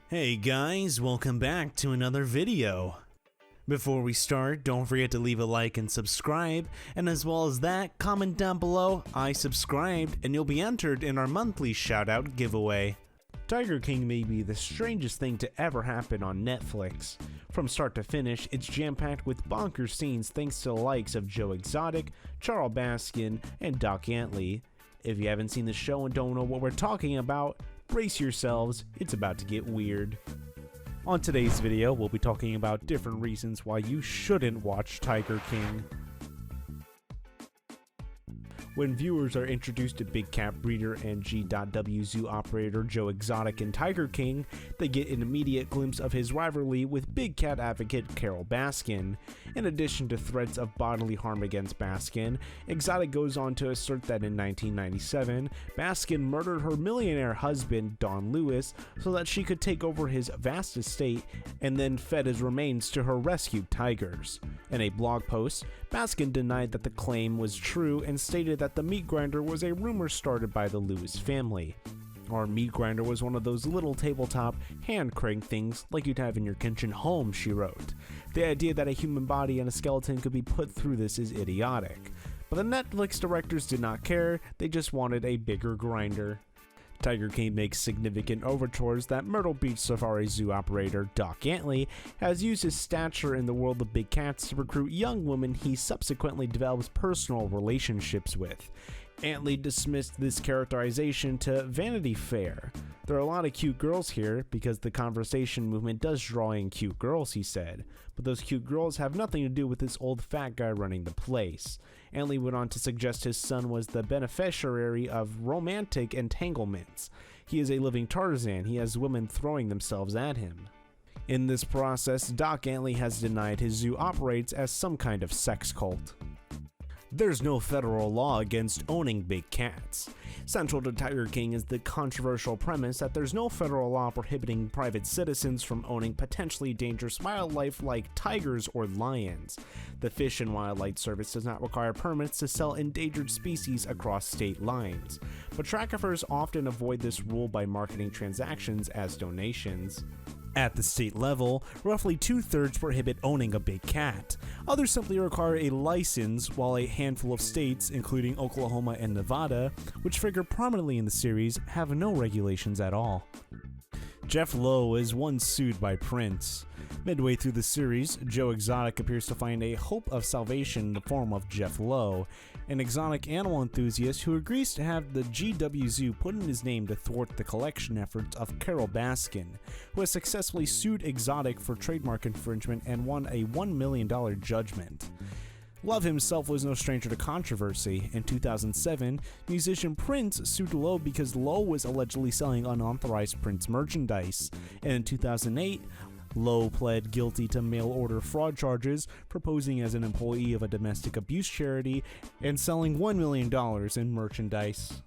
Hey guys, welcome back to another video. Before we start, don't forget to leave a like and subscribe, and as well as that, comment down below, I subscribed, and you'll be entered in our monthly shoutout giveaway. Tiger King may be the strangest thing to ever happen on Netflix. From start to finish, it's jam-packed with bonkers scenes thanks to the likes of Joe Exotic, Carole Baskin, and Doc Antle. If you haven't seen the show and don't know what we're talking about, brace yourselves, it's about to get weird. On today's video, we'll be talking about different reasons why you shouldn't watch Tiger King. When viewers are introduced to big cat breeder and G.W. zoo operator Joe Exotic in Tiger King, they get an immediate glimpse of his rivalry with big cat advocate Carole Baskin. In addition to threats of bodily harm against Baskin, Exotic goes on to assert that in 1997, Baskin murdered her millionaire husband Don Lewis so that she could take over his vast estate and then fed his remains to her rescued tigers. In a blog post, Baskin denied that the claim was true and stated that the meat grinder was a rumor started by the Lewis family. Our meat grinder was one of those little tabletop, hand-crank things like you'd have in your kitchen home, she wrote. The idea that a human body and a skeleton could be put through this is idiotic. But the Netflix directors did not care, they just wanted a bigger grinder. Tiger King makes significant overtures that Myrtle Beach Safari Zoo operator Doc Antle has used his stature in the world of big cats to recruit young women he subsequently develops personal relationships with. Antle dismissed this characterization to Vanity Fair. There are a lot of cute girls here because the conversation movement does draw in cute girls, he said, but those cute girls have nothing to do with this old fat guy running the place. Antle went on to suggest his son was the beneficiary of romantic entanglements. He is a living Tarzan, he has women throwing themselves at him. In this process, Doc Antle has denied his zoo operates as some kind of sex cult. There's no federal law against owning big cats. Central to Tiger King is the controversial premise that there's no federal law prohibiting private citizens from owning potentially dangerous wildlife like tigers or lions. The Fish and Wildlife Service does not require permits to sell endangered species across state lines, but traffickers often avoid this rule by marketing transactions as donations. At the state level, roughly 2/3 prohibit owning a big cat. Others simply require a license, while a handful of states, including Oklahoma and Nevada, which figure prominently in the series, have no regulations at all. Jeff Lowe is once sued by Prince. Midway through the series, Joe Exotic appears to find a hope of salvation in the form of Jeff Lowe, an exotic animal enthusiast who agrees to have the GW Zoo put in his name to thwart the collection efforts of Carole Baskin, who has successfully sued Exotic for trademark infringement and won a $1 million judgment. Love himself was no stranger to controversy. In 2007, musician Prince sued Lowe because Lowe was allegedly selling unauthorized Prince merchandise, and in 2008, Lowe pled guilty to mail-order fraud charges for posing as an employee of a domestic abuse charity and selling $1 million in merchandise.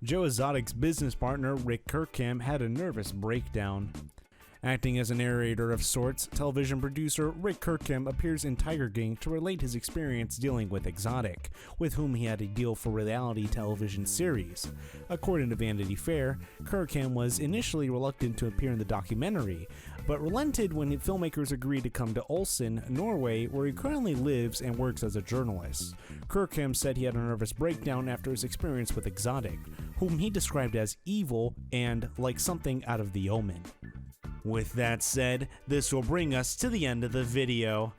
Joe Exotic's business partner Rick Kirkham had a nervous breakdown. Acting as a narrator of sorts, television producer Rick Kirkham appears in Tiger King to relate his experience dealing with Exotic, with whom he had a deal for reality television series. According to Vanity Fair, Kirkham was initially reluctant to appear in the documentary, but relented when filmmakers agreed to come to Olsen, Norway, where he currently lives and works as a journalist. Kirkham said he had a nervous breakdown after his experience with Exotic, whom he described as evil and like something out of The Omen. With that said, this will bring us to the end of the video.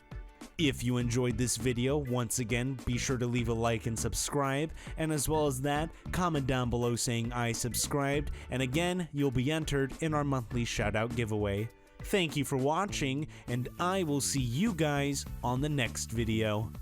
If you enjoyed this video, once again, be sure to leave a like and subscribe, and as well as that, comment down below saying I subscribed, and again, you'll be entered in our monthly shoutout giveaway. Thank you for watching, and I will see you guys on the next video.